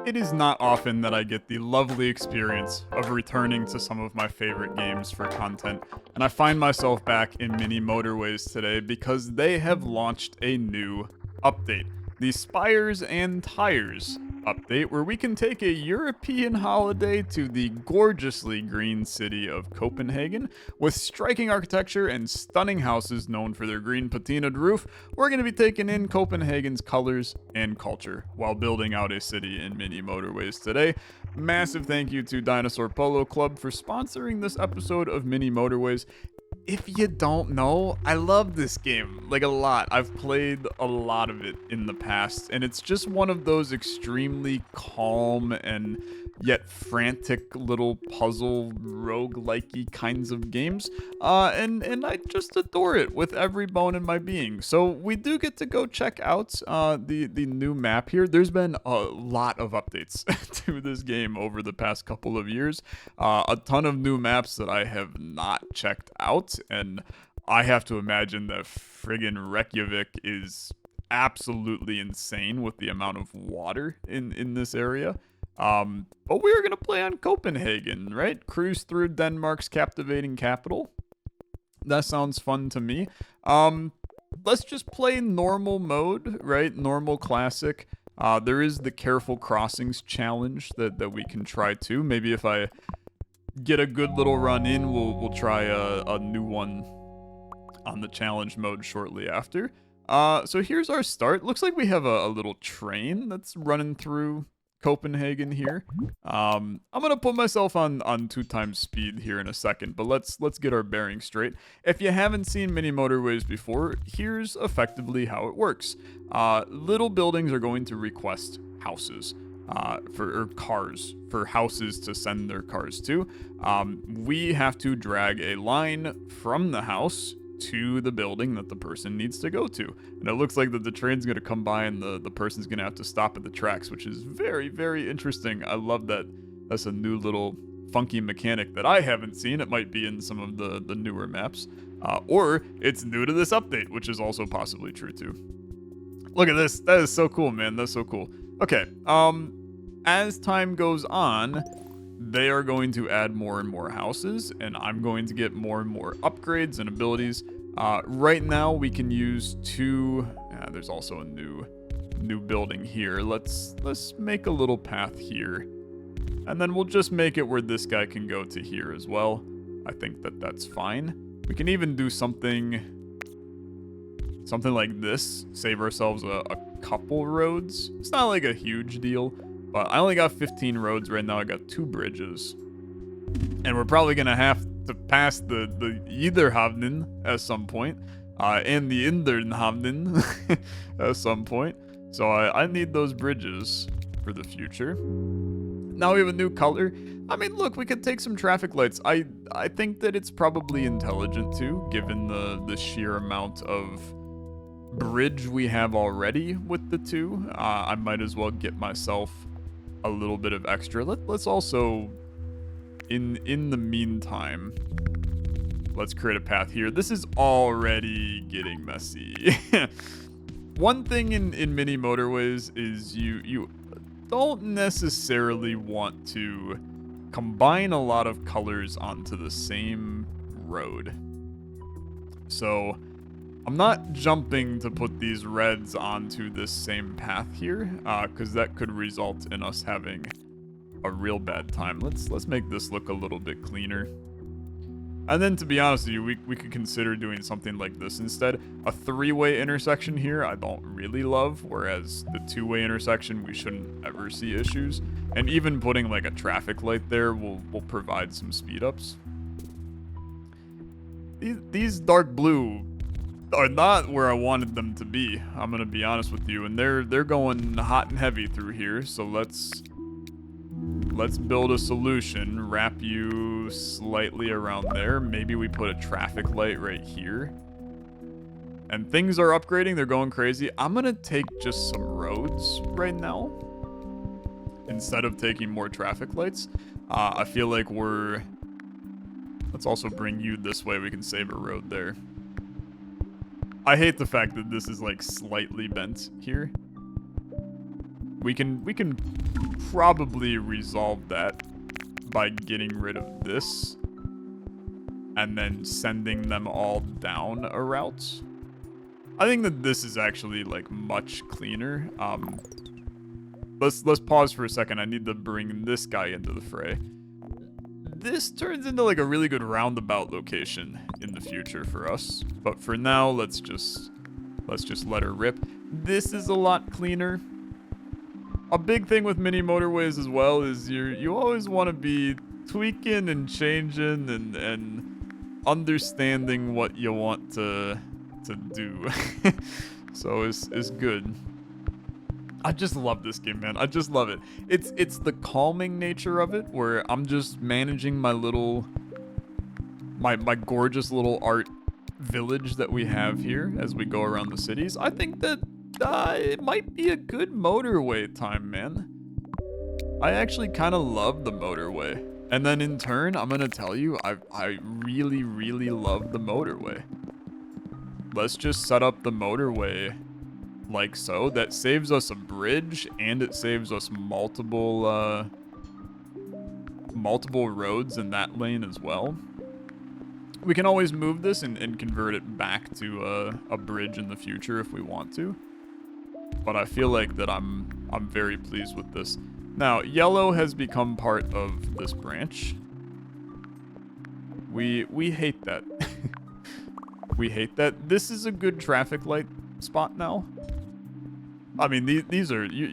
It is not often that I get the lovely experience of returning to some of my favorite games for content, and I find myself back in Mini Motorways today because they have launched a new update, the Spires and Tires update, where we can take a European holiday to the gorgeously green city of Copenhagen. With striking architecture and stunning houses known for their green patinaed roof, we're going to be taking in Copenhagen's colors and culture while building out a city in Mini Motorways today. Massive thank you to Dinosaur Polo Club for sponsoring this episode of Mini Motorways. If you don't know, I love this game, like a lot. I've played a lot of it in the past, and it's just one of those extremely calm and yet frantic little puzzle roguelike-y kinds of games. And I just adore it with every bone in my being. So we do get to go check out the new map here. There's been a lot of updates to this game over the past couple of years. A ton of new maps that I have not checked out, and I have to imagine that friggin' Reykjavik is absolutely insane with the amount of water in this area. But we're gonna play on Copenhagen, right? Cruise through Denmark's captivating capital. That sounds fun to me. Let's just play normal mode, right? Normal classic. There is the careful crossings challenge that we can try too. Maybe if I get a good little run in, we'll try a new one on the challenge mode shortly after. So here's our start. Looks like we have a little train that's running through Copenhagen here. I'm gonna put myself on 2x speed here in a second, but let's get our bearings straight. If you haven't seen Mini Motorways before, here's effectively how it works. Little buildings are going to request houses. For cars, for houses to send their cars to. We have to drag a line from the house to the building that the person needs to go to. And it looks like that the train's going to come by and the person's going to have to stop at the tracks, which is very, very interesting. I love that. That's a new little funky mechanic that I haven't seen. It might be in some of the newer maps. Or it's new to this update, which is also possibly true too. Look at this. That is so cool, man. That's so cool. Okay, as time goes on, they are going to add more and more houses, and I'm going to get more and more upgrades and abilities. Right now, we can use two. There's also a new building here. Let's make a little path here, and then we'll just make it where this guy can go to here as well. I think that's fine. We can even do something like this. Save ourselves a couple roads. It's not like a huge deal. But I only got 15 roads right now. I got 2 bridges. And we're probably going to have to pass the Yderhavnen at some point. And the Inderhavnen at some point. So I need those bridges for the future. Now we have a new color. I mean, look, we could take some traffic lights. I think that it's probably intelligent too, given the sheer amount of bridge we have already with the 2. I might as well get myself a little bit of extra. Let's also, in the meantime, let's create a path here. This is already getting messy. One thing in Mini Motorways is you don't necessarily want to combine a lot of colors onto the same road. So I'm not jumping to put these reds onto this same path here, because that could result in us having a real bad time. Let's make this look a little bit cleaner. And then, to be honest with you, we could consider doing something like this instead. A 3-way intersection here I don't really love, whereas the 2-way intersection we shouldn't ever see issues. And even putting like a traffic light there will provide some speed ups. These dark blue are not where I wanted them to be. I'm gonna be honest with you, and they're going hot and heavy through here. So let's build a solution. Wrap you slightly around there. Maybe we put a traffic light right here. And things are upgrading. They're going crazy. I'm gonna take just some roads right now instead of taking more traffic lights. I feel like let's also bring you this way. We can save a road there. I hate the fact that this is like slightly bent here. We can probably resolve that by getting rid of this and then sending them all down a route. I think that this is actually like much cleaner. Let's pause for a second. I need to bring this guy into the fray. This turns into like a really good roundabout location in the future for us. But for now, let's just let her rip. This is a lot cleaner. A big thing with Mini Motorways as well is you always want to be tweaking and changing and understanding what you want to do. So it's good. I just love this game, man. I just love it. It's the calming nature of it, where I'm just managing my gorgeous little art village that we have here as we go around the cities. I think that it might be a good motorway time, man. I actually kind of love the motorway. And then in turn, I'm gonna tell you, I really, really love the motorway. Let's just set up the motorway like so. That saves us a bridge, and it saves us multiple roads in that lane as well. We can always move this and convert it back to a bridge in the future if we want to. But I feel like that I'm very pleased with this. Now, yellow has become part of this branch. We hate that. We hate that. This is a good traffic light spot now. I mean, these are you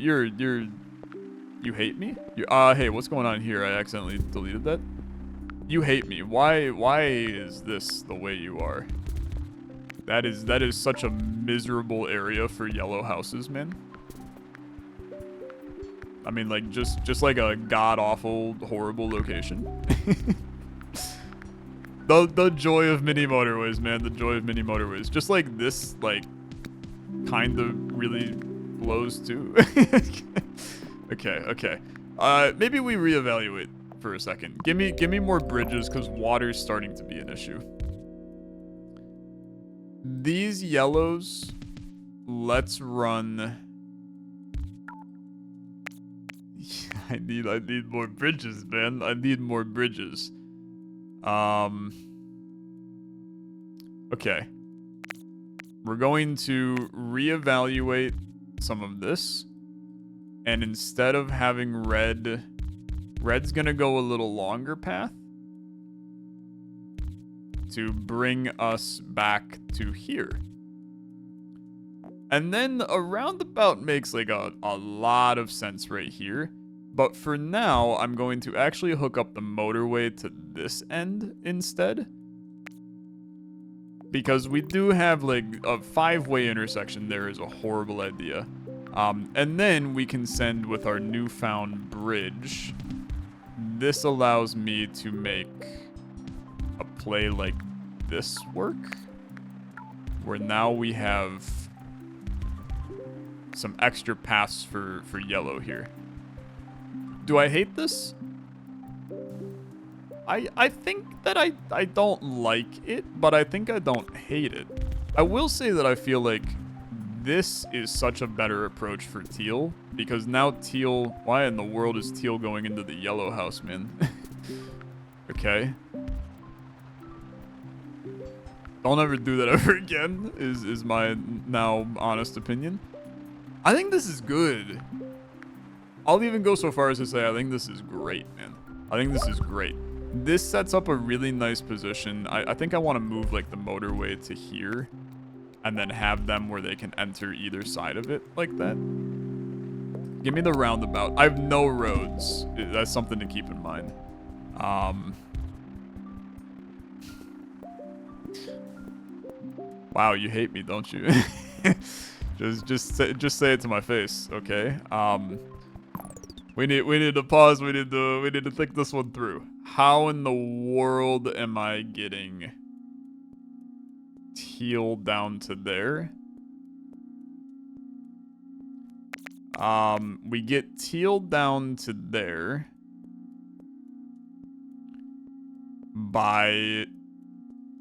hate me? Hey, what's going on here? I accidentally deleted that. You hate me. Why is this the way you are? That is such a miserable area for yellow houses, man. I mean, like just like a god-awful, horrible location. The joy of Mini Motorways, man. The joy of Mini Motorways. Just like this, like, kind of really blows too. Okay. Maybe we reevaluate for a second. Give me more bridges, because water's starting to be an issue. These yellows, let's run. I need more bridges, man. I need more bridges. Okay. We're going to reevaluate some of this. And instead of having red's gonna go a little longer path to bring us back to here. And then a roundabout makes like a lot of sense right here. But for now, I'm going to actually hook up the motorway to this end instead. Because we do have like a 5-way intersection there is a horrible idea. And then we can send with our newfound bridge. This allows me to make a play like this work. Where now we have some extra paths for yellow here. Do I hate this? I think that I don't like it, but I think I don't hate it. I will say that I feel like this is such a better approach for teal, because now teal... Why in the world is teal going into the yellow house, man? Okay. Don't ever do that ever again, is my now honest opinion. I think this is good. I'll even go so far as to say I think this is great, man. I think this is great. This sets up a really nice position. I think I want to move like the motorway to here and then have them where they can enter either side of it like that. Give me the roundabout. I have no roads. That's something to keep in mind. Wow, you hate me, don't you? just say it to my face, okay? We need to pause. We need to think this one through. How in the world am I getting teal down to there? We get teal down to there by...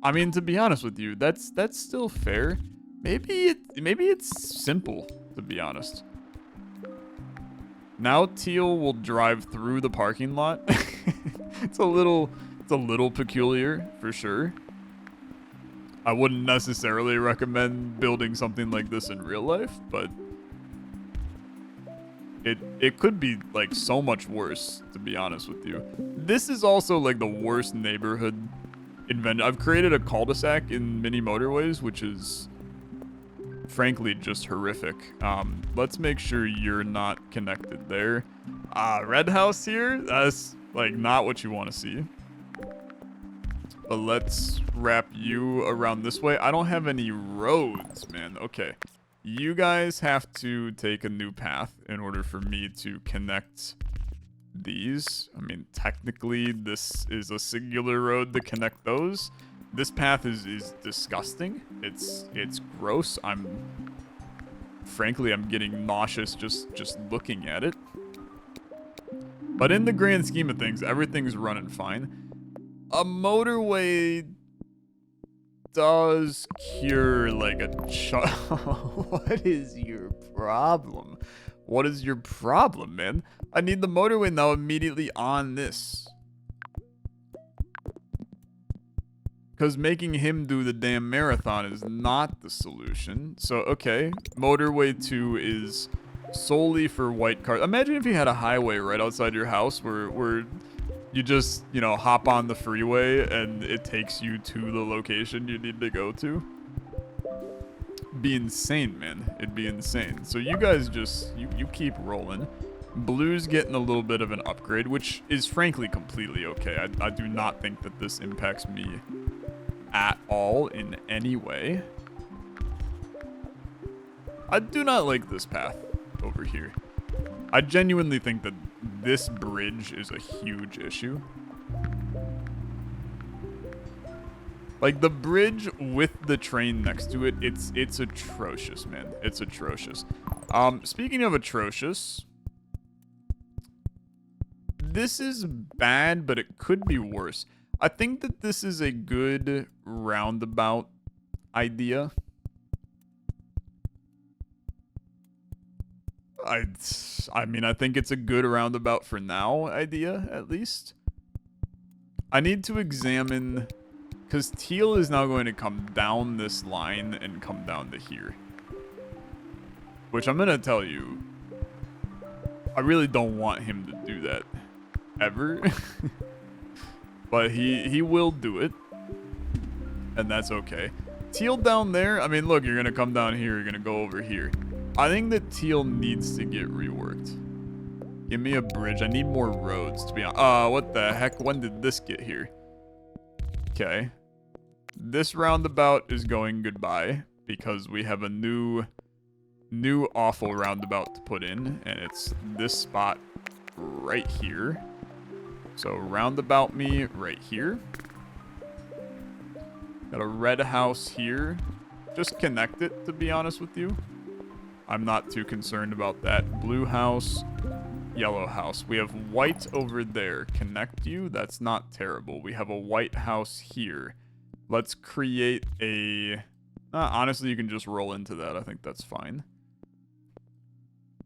I mean, to be honest with you, that's still fair. Maybe it's simple, to be honest. Now Teal will drive through the parking lot. It's a little peculiar for sure. I wouldn't necessarily recommend building something like this in real life, but it could be like so much worse, to be honest with you. This is also like the worst neighborhood invented. I've created a cul-de-sac in Mini Motorways, which is frankly just horrific. Let's make sure you're not connected there. Red house here, that's like not what you want to see. But let's wrap you around this way. I don't have any roads, man. Okay. You guys have to take a new path in order for me to connect these. I mean, technically, this is a singular road to connect those. This path is disgusting. It's gross. Frankly, I'm getting nauseous just looking at it. But in the grand scheme of things, everything's running fine. A motorway does cure like a What is your problem? What is your problem, man? I need the motorway now immediately on this. Because making him do the damn marathon is not the solution. So, okay, motorway 2 is solely for white cars. Imagine if you had a highway right outside your house where you just, you know, hop on the freeway and it takes you to the location you need to go to. Be insane, man. It'd be insane. So you guys just, you keep rolling. Blue's getting a little bit of an upgrade, which is frankly completely okay. I do not think that this impacts me at all in any way. I do not like this path over here. I genuinely think that this bridge is a huge issue. Like the bridge with the train next to it, it's atrocious, man. It's atrocious. Speaking of atrocious, this is bad, but it could be worse. I think that this is a good roundabout idea. I mean, I think it's a good roundabout for now idea, at least. I need to examine, because Teal is now going to come down this line and come down to here. Which I'm going to tell you, I really don't want him to do that, ever. But he will do it, and that's okay. Teal down there, I mean, look, you're going to come down here, you're going to go over here. I think that Teal needs to get reworked. Give me a bridge. I need more roads, to be honest. What the heck? When did this get here? Okay. This roundabout is going goodbye because we have a new awful roundabout to put in, and it's this spot right here. So roundabout me right here. Got a red house here. Just connect it, to be honest with you. I'm not too concerned about that. Blue house, yellow house. We have white over there. Connect you. That's not terrible. We have a white house here. Let's create a... honestly, you can just roll into that. I think that's fine.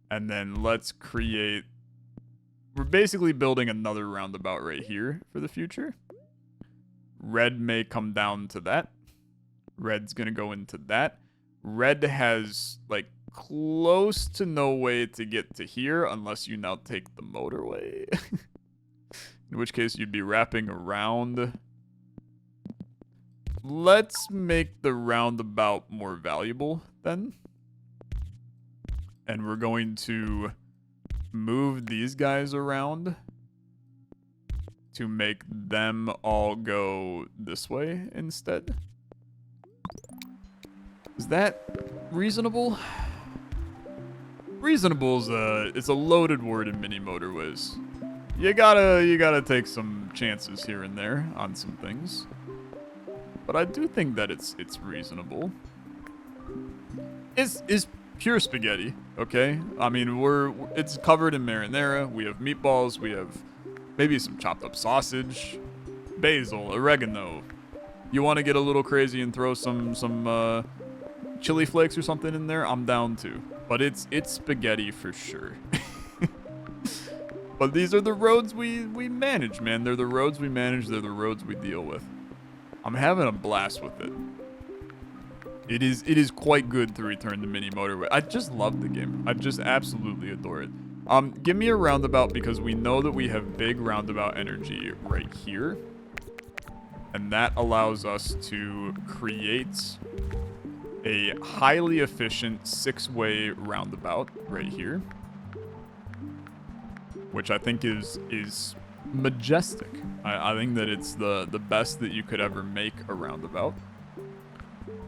And then let's create... We're basically building another roundabout right here for the future. Red may come down to that. Red's going to go into that. Red has, like, close to no way to get to here unless you now take the motorway. In which case you'd be wrapping around. Let's make the roundabout more valuable then. And we're going to move these guys around to make them all go this way instead. Is that reasonable? Reasonable is it's a loaded word in Mini Motorways. You gotta take some chances here and there on some things. But I do think that it's reasonable. It's pure spaghetti, okay? I mean, it's covered in marinara. We have meatballs. We have maybe some chopped up sausage, basil, oregano. You want to get a little crazy and throw some chili flakes or something in there? I'm down too. But it's spaghetti for sure. But these are the roads we manage, man. They're the roads we manage. They're the roads we deal with. I'm having a blast with it. It is quite good to return to Mini Motorway. I just love the game. I just absolutely adore it. Give me a roundabout because we know that we have big roundabout energy right here. And that allows us to create a highly efficient 6-way roundabout right here. Which I think is majestic. I think that it's the best that you could ever make a roundabout.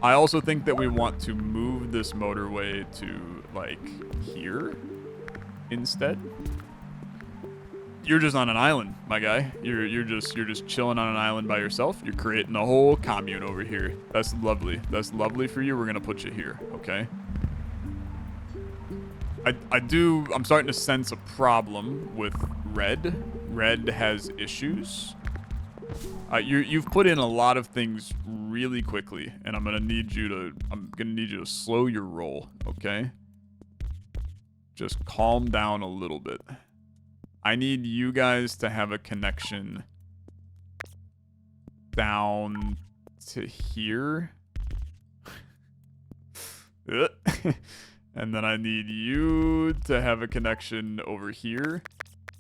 I also think that we want to move this motorway to, like, here instead. You're just on an island, my guy. You're just chilling on an island by yourself. You're creating a whole commune over here. That's lovely. That's lovely for you. We're gonna put you here, okay? I'm starting to sense a problem with red. Red has issues. You've put in a lot of things really quickly, and I'm gonna need you to slow your roll, okay? Just calm down a little bit. I need you guys to have a connection down to here. And then I need you to have a connection over here.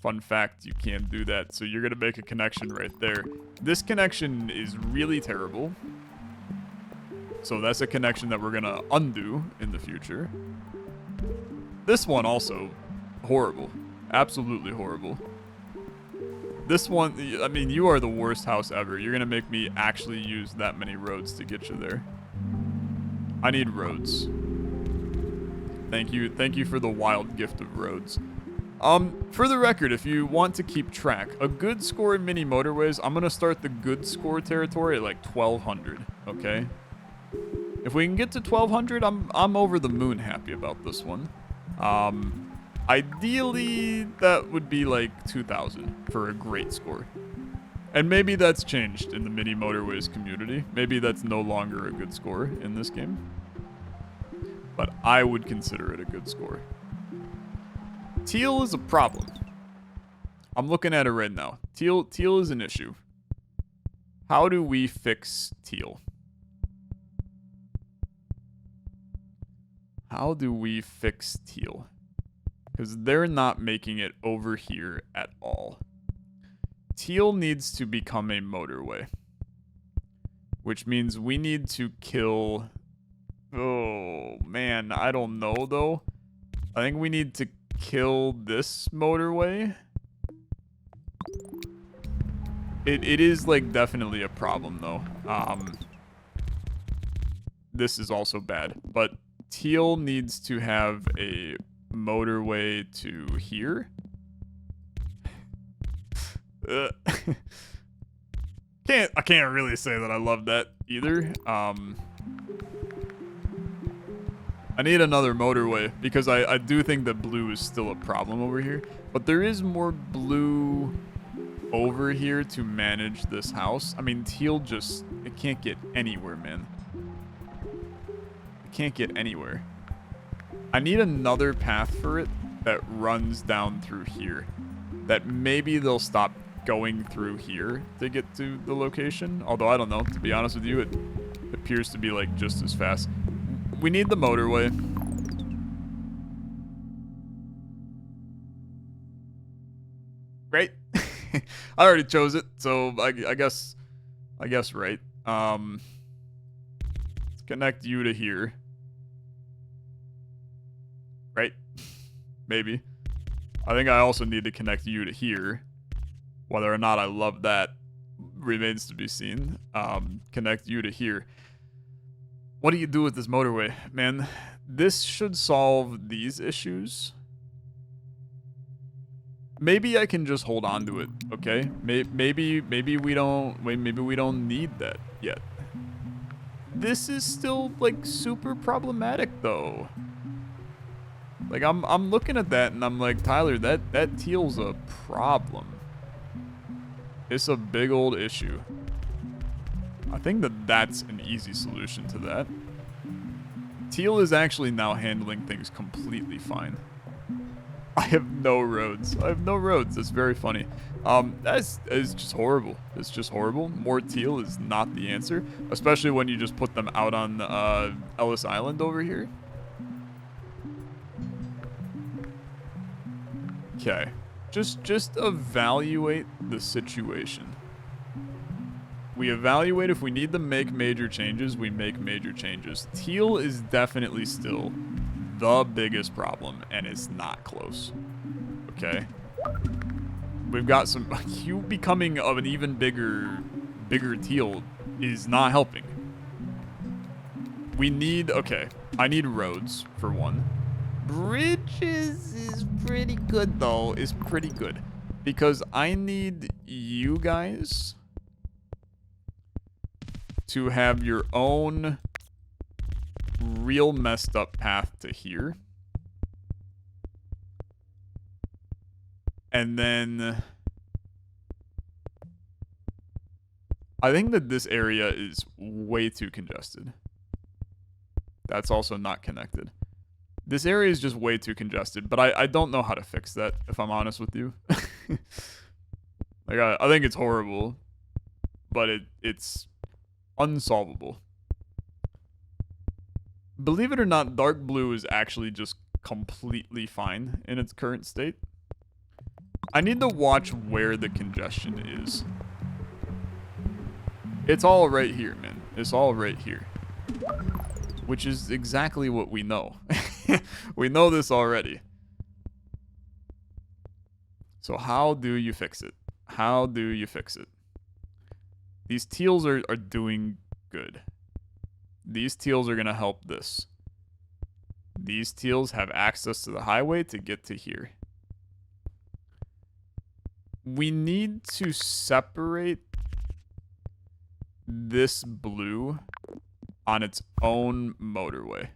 Fun fact, you can't do that, so you're gonna make a connection right there. This connection is really terrible. So that's a connection that we're gonna undo in the future. This one also, horrible. Absolutely horrible. This one, I mean, you are the worst house ever. You're gonna make me actually use that many roads to get you there. I need roads. Thank you for the wild gift of roads. For the record, if you want to keep track, a good score in Mini Motorways, I'm gonna start the good score territory at like 1200, okay? If we can get to 1200, I'm over the moon happy about this one. Ideally, that would be like 2000 for a great score. And maybe that's changed in the Mini Motorways community. Maybe that's no longer a good score in this game. But I would consider it a good score. Teal is a problem. I'm looking at it right now. Teal is an issue. How do we fix teal? How do we fix teal? Because they're not making it over here at all. Teal needs to become a motorway. Which means we need to kill... Oh, man, I don't know, though. I think we need to kill this motorway. It is, like, definitely a problem, though. This is also bad. But teal needs to have a motorway to here. I can't really say that I love that either. I need another motorway because I do think that blue is still a problem over here. But there is more blue over here to manage this house. I mean, teal just... It can't get anywhere, man. It can't get anywhere. I need another path for it that runs down through here. That maybe they'll stop going through here to get to the location. Although, I don't know. To be honest with you, it appears to be, like, just as fast. We need the motorway. Right? I already chose it, so I guess right. Let's connect you to here. Right? Maybe. I think I also need to connect you to here. Whether or not I love that remains to be seen. Connect you to here. What do you do with this motorway? Man, this should solve these issues. Maybe I can just hold on to it, okay? Maybe we don't need that yet. This is still, like, super problematic, though. Like, I'm looking at that and I'm like, Tyler, that teal's a problem. It's a big old issue. I think that that's an easy solution to that. Teal is actually now handling things completely fine. I have no roads. I have no roads. That's very funny. That's just horrible. It's just horrible. More teal is not the answer, especially when you just put them out on Ellis Island over here. Okay. Just evaluate the situation. We evaluate if we need to make major changes, we make major changes. Teal is definitely still the biggest problem, and it's not close. Okay? We've got some... You becoming of an even bigger teal is not helping. We need... Okay. I need roads, for one. Bridges is pretty good, though. Is pretty good. Because I need you guys to have your own real messed up path to here. And then I think that this area is way too congested. That's also not connected. This area is just way too congested, but I don't know how to fix that, if I'm honest with you. Like, I think it's horrible, but it's unsolvable. Believe it or not, dark blue is actually just completely fine in its current state. I need to watch where the congestion is. It's all right here, man. It's all right here. Which is exactly what we know. We know this already. So how do you fix it? How do you fix it? These teals are doing good. These teals are going to help this. These teals have access to the highway to get to here. We need to separate this blue on its own motorway.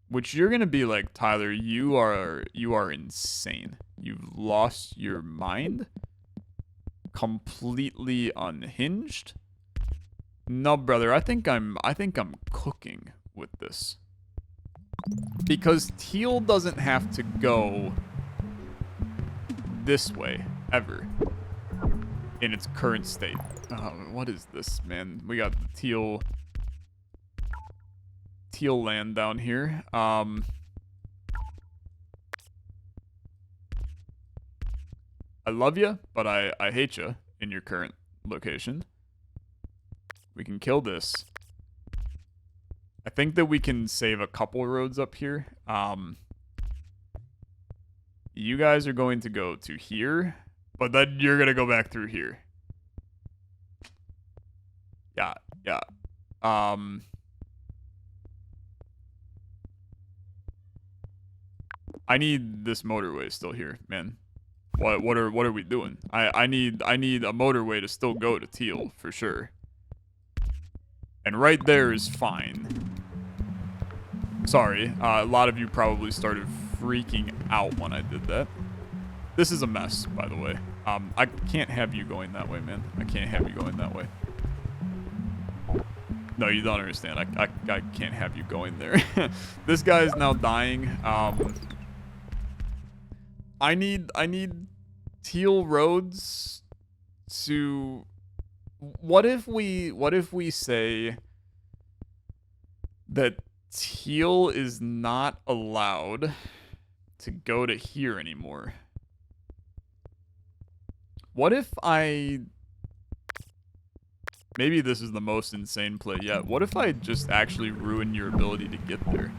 Which you're going to be like, Tyler, you are insane. You've lost your mind. Completely unhinged. No, brother, I think I'm cooking with this. Because teal doesn't have to go this way ever in its current state. What is this, man? We got the teal land down here. I love you, but I hate you in your current location. We can kill this. I think that we can save a couple roads up here. You guys are going to go to here, but then you're going to go back through here. Yeah. I need this motorway still here, man. What are we doing? I need a motorway to still go to teal for sure. And right there is fine. Sorry, a lot of you probably started freaking out when I did that. This is a mess, by the way. I can't have you going that way, man. I can't have you going that way. No, you don't understand. I can't have you going there. This guy is now dying. I need teal roads to... What if we say that teal is not allowed to go to here anymore? What if maybe this is the most insane play yet. What if I just actually ruin your ability to get there?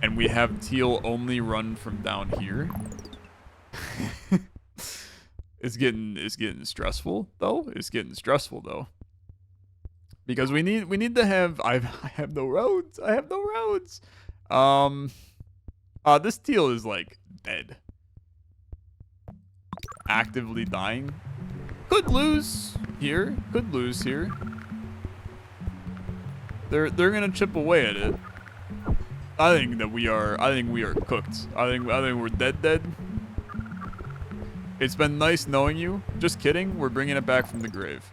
And we have teal only run from down here? It's getting stressful though. It's getting stressful though. Because we need to have I have no roads. I have no roads. This teal is like dead. Actively dying. Could lose here. Could lose here. They're gonna chip away at it. I think we are cooked. I think we're dead. It's been nice knowing you. Just kidding. We're bringing it back from the grave.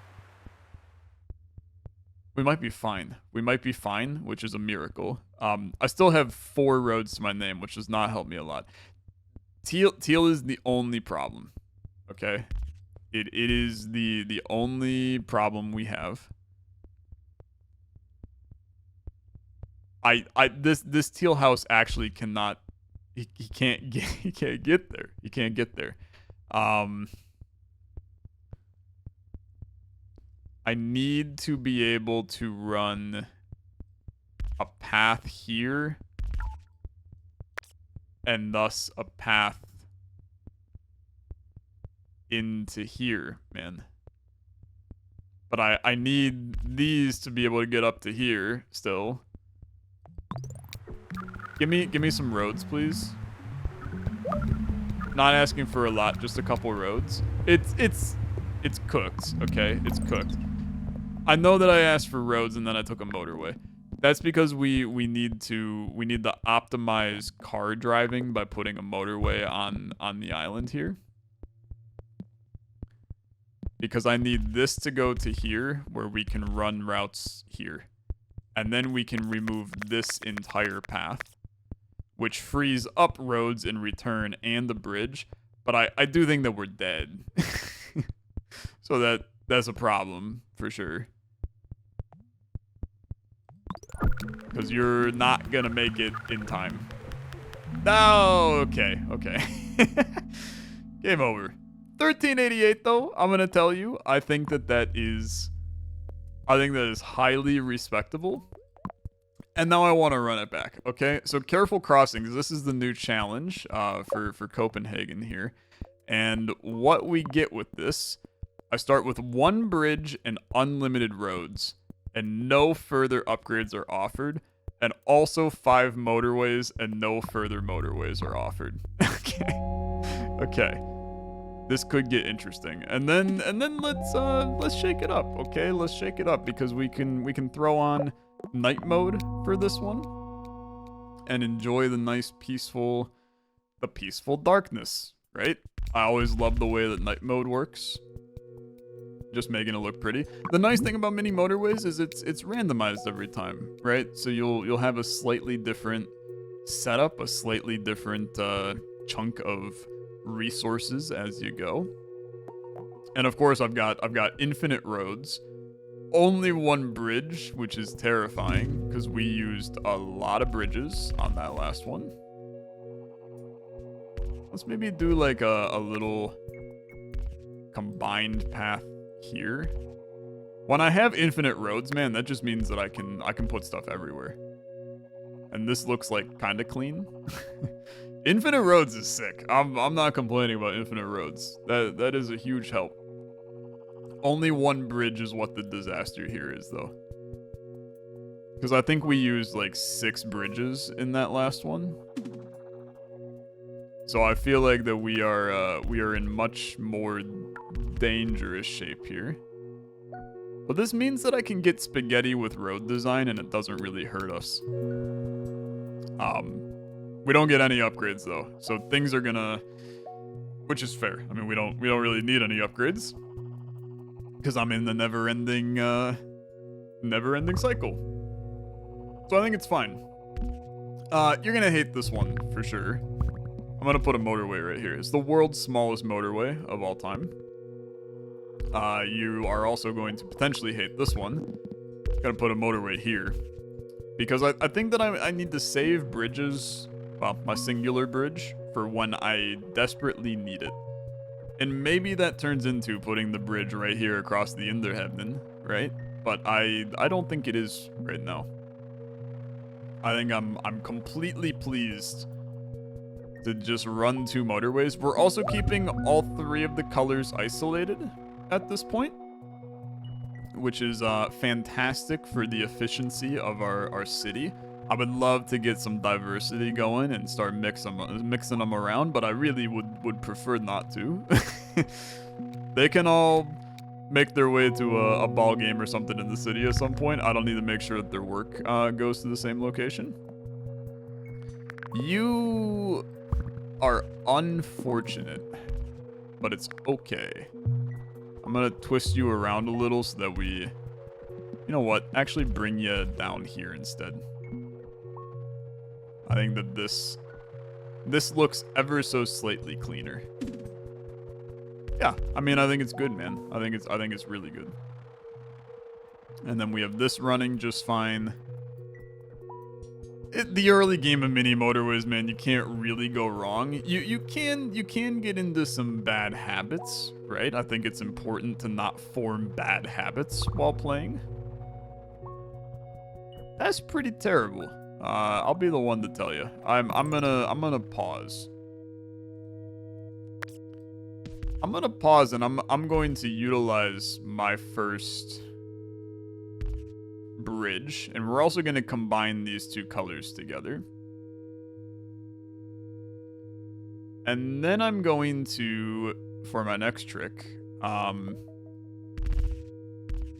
We might be fine. We might be fine, which is a miracle. I still have 4 roads to my name, which does not help me a lot. Teal is the only problem. Okay? It is the only problem we have. This teal house actually cannot he can't get there. He can't get there. I need to be able to run a path here and thus a path into here, man. But I need these to be able to get up to here still. Give me some roads, please. Not asking for a lot, just a couple roads. It's cooked, okay? It's cooked. I know that I asked for roads and then I took a motorway. That's because we need to optimize car driving by putting a motorway on the island here. Because I need this to go to here where we can run routes here. And then we can remove this entire path, which frees up roads in return and the bridge. But I do think that we're dead. So that's a problem for sure. Because you're not gonna make it in time. No, okay. Game over. 1388 though, I'm gonna tell you, I think that is highly respectable. And now I want to run it back, okay? So careful crossings, this is the new challenge for Copenhagen here. And what we get with this, I start with 1 bridge and unlimited roads. And no further upgrades are offered. And also 5 motorways and no further motorways are offered. Okay. This could get interesting. And then let's shake it up, okay? Let's shake it up because we can throw on night mode for this one and enjoy the nice peaceful darkness, right? I always love the way that night mode works. Just making it look pretty. The nice thing about Mini Motorways is it's randomized every time, right? So you'll have a slightly different setup, a slightly different chunk of resources as you go. And of course I've got infinite roads. Only 1 bridge, which is terrifying because we used a lot of bridges on that last one. Let's maybe do like a little combined path here. When I have infinite roads, man, that just means that I can put stuff everywhere. And this looks like kind of clean. Infinite roads is sick. I'm not complaining about infinite roads. That is a huge help. Only 1 bridge is what the disaster here is, though. Because I think we used like 6 bridges in that last one. So I feel like that we are in much more dangerous shape here. But this means that I can get spaghetti with road design and it doesn't really hurt us. We don't get any upgrades though, so things are gonna, which is fair. I mean, we don't really need any upgrades because I'm in the never-ending cycle. So I think it's fine. You're gonna hate this one for sure. I'm gonna put a motorway right here. It's the world's smallest motorway of all time. You are also going to potentially hate this one. Gonna put a motorway here. Because I think that I need to save bridges, well, my singular bridge, for when I desperately need it. And maybe that turns into putting the bridge right here across the Inderhavnen, right? But I don't think it is right now. I think I'm completely pleased to just run 2 motorways. We're also keeping all 3 of the colors isolated at this point, which is fantastic for the efficiency of our city. I would love to get some diversity going and start mixing them around, but I really would prefer not to. They can all make their way to a ball game or something in the city at some point. I don't need to make sure that their work goes to the same location. You are unfortunate, but it's okay. I'm gonna twist you around a little so that we, you know what, actually bring you down here instead. I think that this looks ever so slightly cleaner. Yeah, I mean, I think it's good, man. I think it's really good. And then we have this running just fine. The early game of Mini Motorways, man, you can't really go wrong. You can get into some bad habits, right? I think it's important to not form bad habits while playing. That's pretty terrible. I'll be the one to tell you. I'm gonna pause. I'm gonna pause, and I'm going to utilize my first bridge, and we're also going to combine these two colors together. And then I'm going to, for my next trick,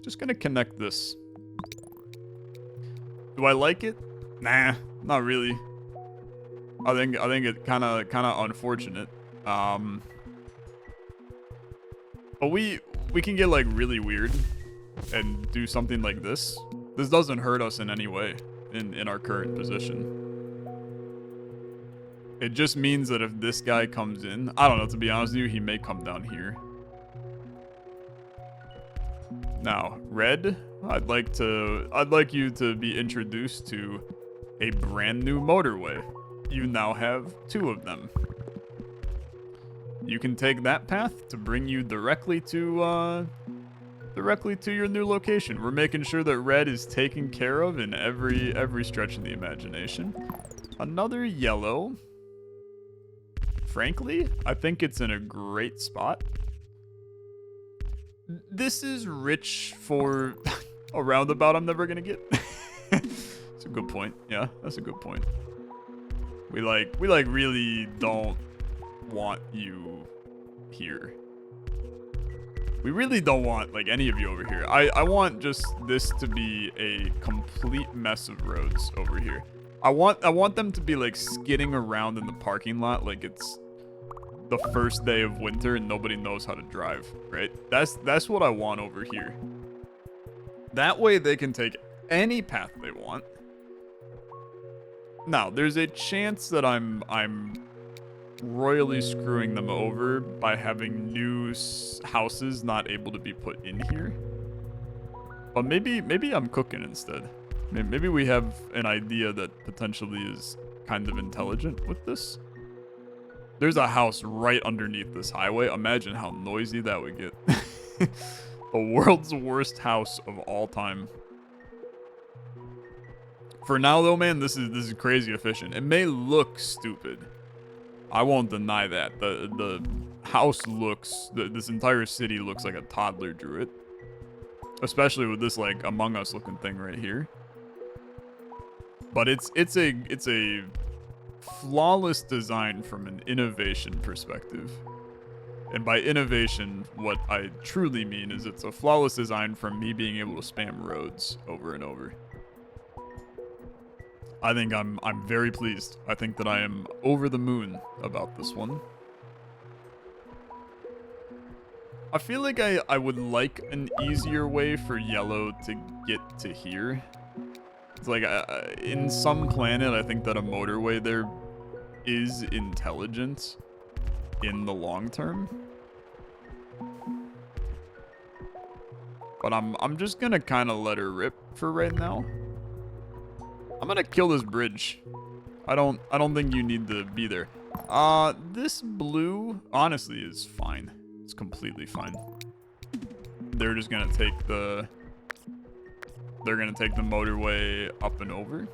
just going to connect this. Do I like it? Nah, not really. I think it's kind of unfortunate. But we can get like really weird and do something like this. This doesn't hurt us in any way in our current position. It just means that if this guy comes in, I don't know, to be honest with you, he may come down here. Now, red, I'd like you to be introduced to a brand new motorway. You now have 2 of them. You can take that path to bring you directly to your new location. We're making sure that red is taken care of in every stretch of the imagination. Another yellow. Frankly, I think it's in a great spot. This is rich for a roundabout I'm never gonna get. That's a good point. Yeah, that's a good point. We really don't want you here. We really don't want, like, any of you over here. I want just this to be a complete mess of roads over here. I want them to be, like, skidding around in the parking lot like it's the first day of winter and nobody knows how to drive, right? That's what I want over here. That way they can take any path they want. Now, there's a chance that I'm royally screwing them over by having new houses not able to be put in here. But maybe I'm cooking instead. Maybe we have an idea that potentially is kind of intelligent with this. There's a house right underneath this highway. Imagine how noisy that would get. The world's worst house of all time. For now though, man, this is crazy efficient. It may look stupid. I won't deny that. The house looks, this entire city looks like a toddler drew it. Especially with this, like, Among Us looking thing right here. But it's a flawless design from an innovation perspective. And by innovation, what I truly mean is it's a flawless design from me being able to spam roads over and over. I think I'm very pleased. I think that I am over the moon about this one. I feel like I would like an easier way for yellow to get to here. It's like, in some planet, I think that a motorway there is intelligent in the long term. But I'm just gonna kind of let her rip for right now. I'm gonna kill this bridge. I don't think you need to be there. This blue honestly is fine. It's completely fine. They're just gonna take the motorway up and over.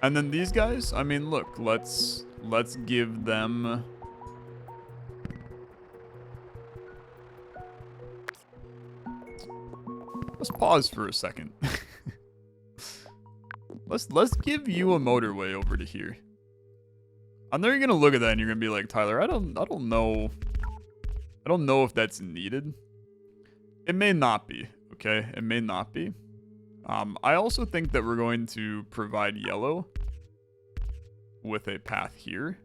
And then these guys, I mean, look, let's give them let's pause for a second. Let's give you a motorway over to here. I know you're gonna look at that and you're gonna be like, Tyler, I don't know. I don't know if that's needed. It may not be, okay? It may not be. I also think that we're going to provide yellow with a path here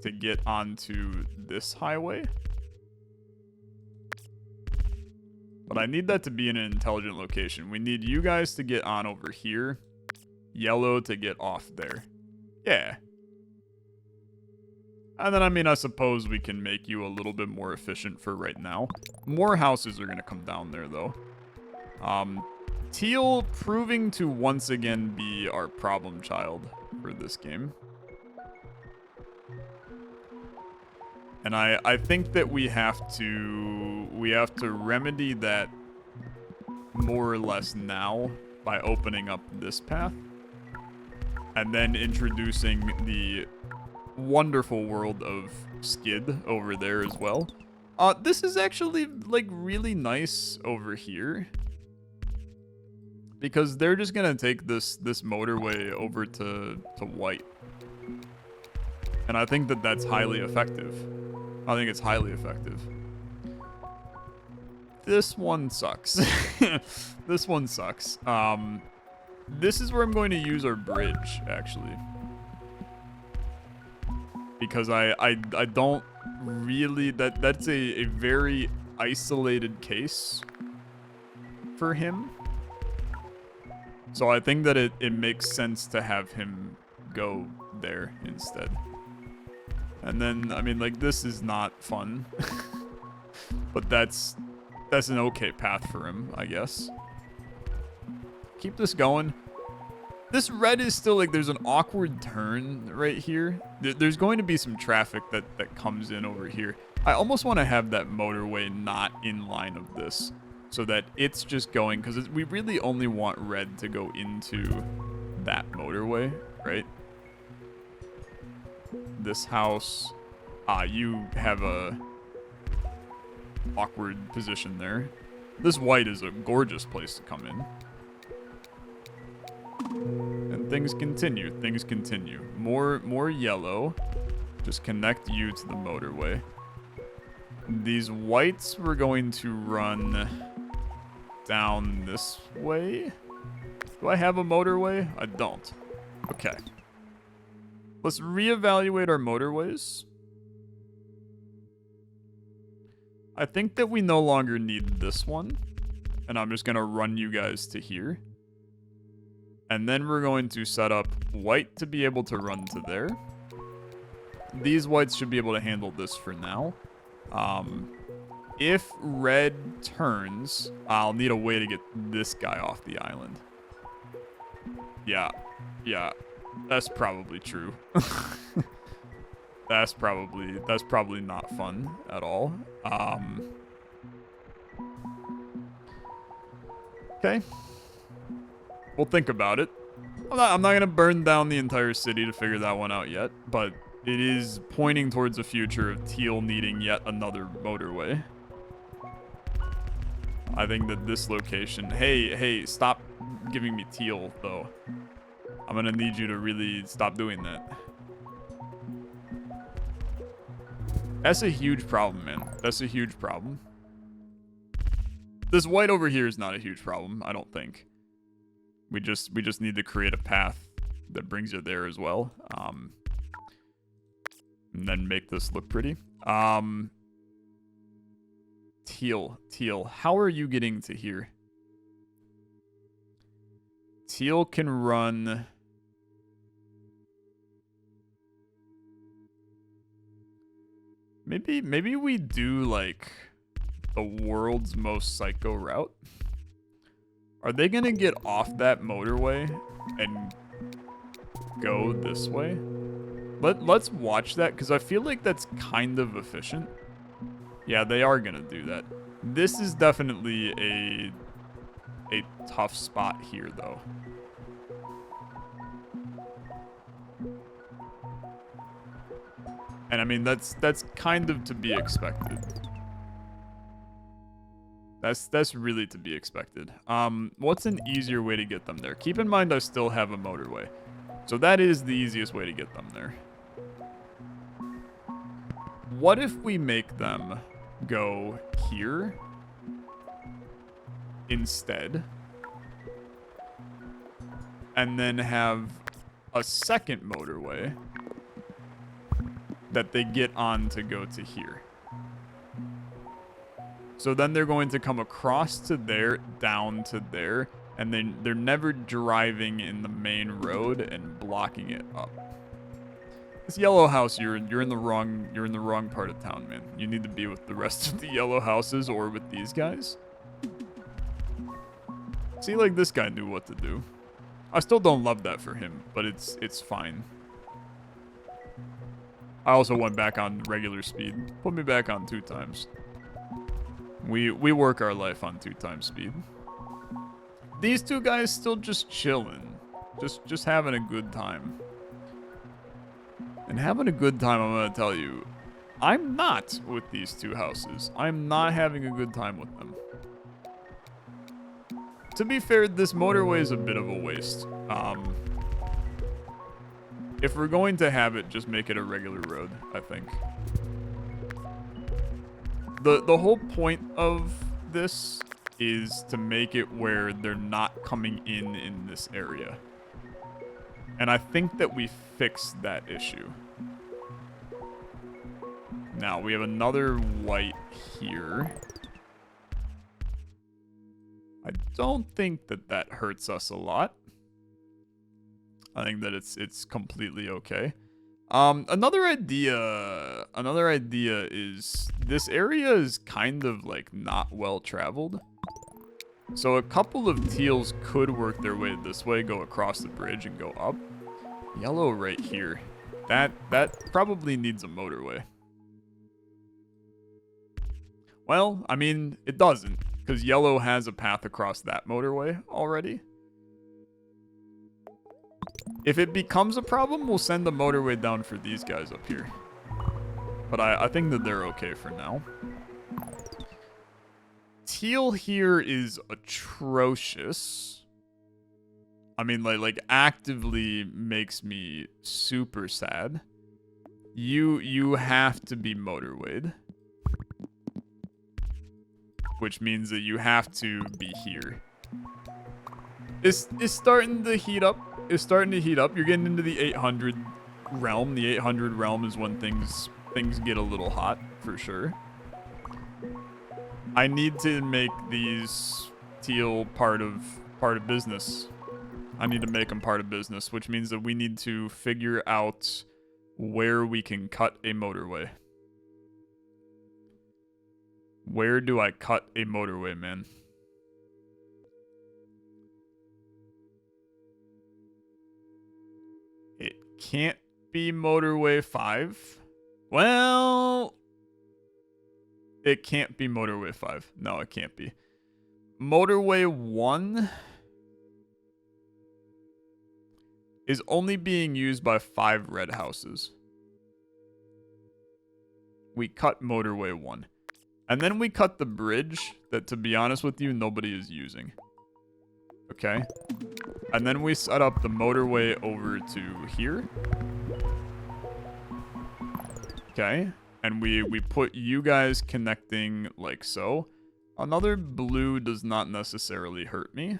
to get onto this highway. But I need that to be in an intelligent location. We need you guys to get on over here. Yellow to get off there. Yeah. And then, I mean, I suppose we can make you a little bit more efficient for right now. More houses are going to come down there, though. Teal proving to once again be our problem child for this game. And I think that we have to remedy that more or less now by opening up this path. And then introducing the wonderful world of Skid over there as well. This is actually, like, really nice over here. Because they're just gonna take this motorway over to white. And I think that that's highly effective. I think it's highly effective. This one sucks. This one sucks. This is where I'm going to use our bridge, actually. Because I don't really... That's a very isolated case for him. So I think that it makes sense to have him go there instead. And then, I mean, like, this is not fun. But that's an okay path for him, I guess. Keep this going. This red is still, like, there's an awkward turn right here. There's going to be some traffic that comes in over here. I almost want to have that motorway not in line of this. So that it's just going, because we really only want red to go into that motorway, right? This house, you have a awkward position there. This white is a gorgeous place to come in. And things continue, things continue. More yellow, just connect you to the motorway. These whites we're going to run down this way. Do I have a motorway? I don't. Okay. Let's reevaluate our motorways. I think that we no longer need this one. And I'm just going to run you guys to here. And then we're going to set up white to be able to run to there. These whites should be able to handle this for now. If red turns, I'll need a way to get this guy off the island. Yeah, that's probably true. That's probably not fun at all. Okay. We'll think about it. I'm not gonna burn down the entire city to figure that one out yet, but it is pointing towards a future of Teal needing yet another motorway. I think that this location... Hey, stop giving me Teal, though. I'm gonna need you to really stop doing that. That's a huge problem, man. That's a huge problem. This white over here is not a huge problem, I don't think. We just need to create a path that brings you there as well. And then make this look pretty. Teal, how are you getting to here? Teal can run... Maybe we do, like, the world's most psycho route? Are they gonna get off that motorway and go this way? Let's watch that, because I feel like that's kind of efficient. Yeah, they are gonna do that. This is definitely a tough spot here, though. And I mean, that's kind of to be expected. That's really to be expected. What's an easier way to get them there? Keep in mind I still have a motorway. So that is the easiest way to get them there. What if we make them go here instead? And then have a second motorway that they get on to go to here. So then they're going to come across to there, down to there, and then they're never driving in the main road and blocking it up. This yellow house, you're in the wrong part of town, man. You need to be with the rest of the yellow houses or with these guys. See, like, this guy knew what to do. I still don't love that for him, but it's fine. I also went back on regular speed. Put me back on 2 times. We work our life on 2 times speed. These 2 guys still just chilling. Just having a good time. And having a good time, I'm gonna tell you, I'm not with these 2 houses. I'm not having a good time with them. To be fair, this motorway is a bit of a waste. If we're going to have it, just make it a regular road, I think. The whole point of this is to make it where they're not coming in this area. And I think that we fixed that issue. Now, we have another white here. I don't think that hurts us a lot. I think that it's completely okay. Another idea is this area is kind of like not well traveled. So a couple of teals could work their way this way, go across the bridge and go up. Yellow right here. That probably needs a motorway. Well, I mean, it doesn't, because yellow has a path across that motorway already. If it becomes a problem, we'll send the motorway down for these guys up here. But I think that they're okay for now. Teal here is atrocious. I mean, like actively makes me super sad. You have to be motorwayed. Which means that you have to be here. It's starting to heat up. It's starting to heat up. You're getting into the 800 realm. The 800 realm is when things get a little hot, for sure. I need to make these teal part of business. I need to make them part of business, which means that we need to figure out where we can cut a motorway. Where do I cut a motorway, man? It can't be motorway 5. Well, it can't be motorway 5. No, it can't be. Motorway 1 is only being used by 5 red houses. We cut motorway 1. And then we cut the bridge that, to be honest with you, nobody is using. Okay? And then we set up the motorway over to here. Okay? And we put you guys connecting like so. Another blue does not necessarily hurt me.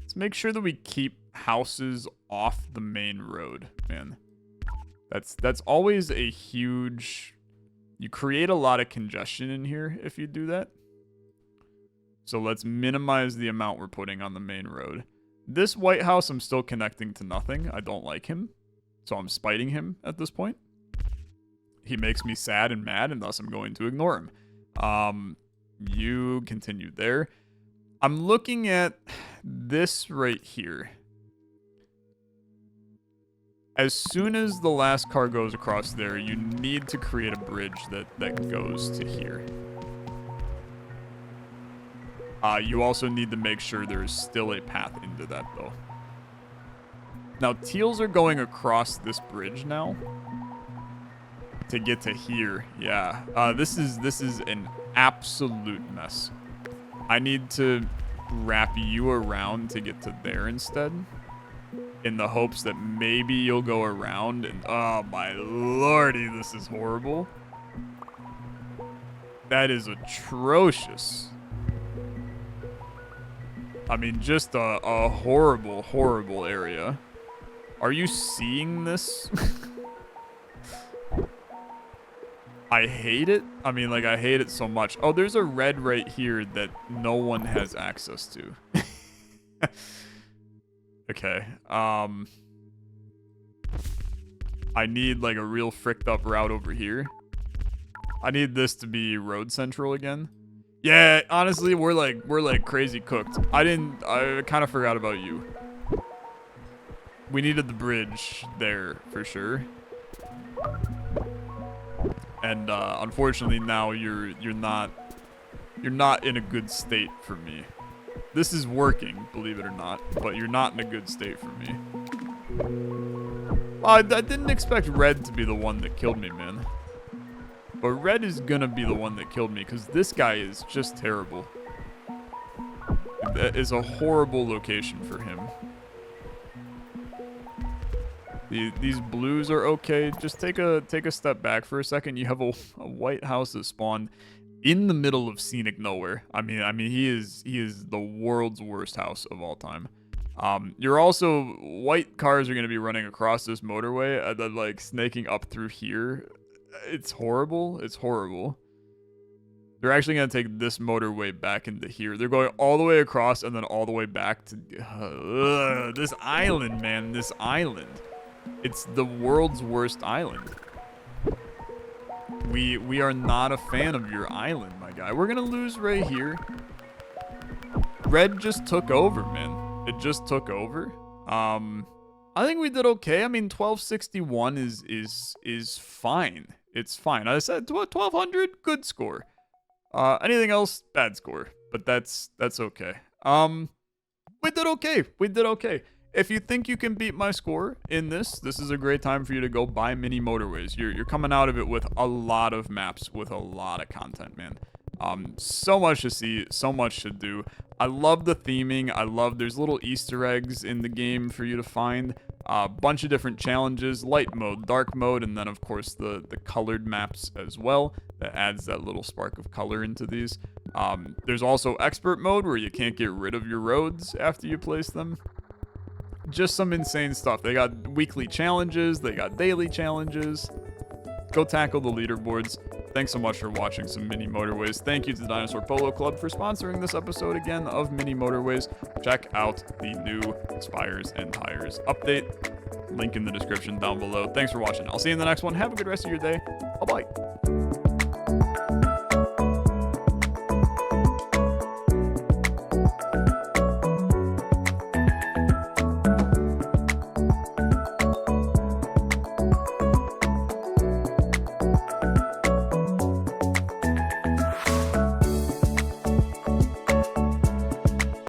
Let's make sure that we keep houses off the main road, man. That's always a huge... You create a lot of congestion in here if you do that. So let's minimize the amount we're putting on the main road. This White House, I'm still connecting to nothing. I don't like him. So I'm spiting him at this point. He makes me sad and mad, and thus I'm going to ignore him. You continue there. I'm looking at this right here. As soon as the last car goes across there, you need to create a bridge that goes to here. You also need to make sure there's still a path into that, though. Now, teals are going across this bridge now to get to here. Yeah, this is an absolute mess. I need to wrap you around to get to there instead, in the hopes that maybe you'll go around and... Oh, my lordy, this is horrible. That is atrocious. I mean, just a horrible, horrible area. Are you seeing this? I hate it. I mean, like, I hate it so much. Oh, there's a red right here that no one has access to. Okay. I need, like, a real fricked up route over here. I need this to be road central again. Yeah, honestly, we're like crazy cooked. I kind of forgot about you. We needed the bridge there for sure. And unfortunately now you're not in a good state for me. This is working, believe it or not, but you're not in a good state for me. I didn't expect red to be the one that killed me, man. But red is gonna be the one that killed me because this guy is just terrible. That is a horrible location for him. These blues are okay. Just take a step back for a second. You have a white house that spawned in the middle of scenic nowhere. I mean he is the world's worst house of all time. You're also, white cars are gonna be running across this motorway and then like snaking up through here. It's horrible. It's horrible. They're actually going to take this motorway back into here. They're going all the way across and then all the way back to... this island, man. This island. It's the world's worst island. We are not a fan of your island, my guy. We're going to lose right here. Red just took over, man. It just took over. I think we did okay. I mean, 1261 is fine. It's fine. I said 1200, good score. Anything else, bad score. But that's okay. We did okay. We did okay. If you think you can beat my score in this is a great time for you to go buy Mini Motorways. You're coming out of it with a lot of maps, with a lot of content, man. So much to see, so much to do. I love the theming. I love there's little Easter eggs in the game for you to find. A bunch of different challenges, light mode, dark mode, and then of course the colored maps as well. That adds that little spark of color into these. There's also expert mode where you can't get rid of your roads after you place them. Just some insane stuff. They got weekly challenges, they got daily challenges. Go tackle the leaderboards. Thanks so much for watching some Mini Motorways. Thank you to the Dinosaur Polo Club for sponsoring this episode again of Mini Motorways. Check out the new Spires and Tires update. Link in the description down below. Thanks for watching. I'll see you in the next one. Have a good rest of your day. Bye-bye.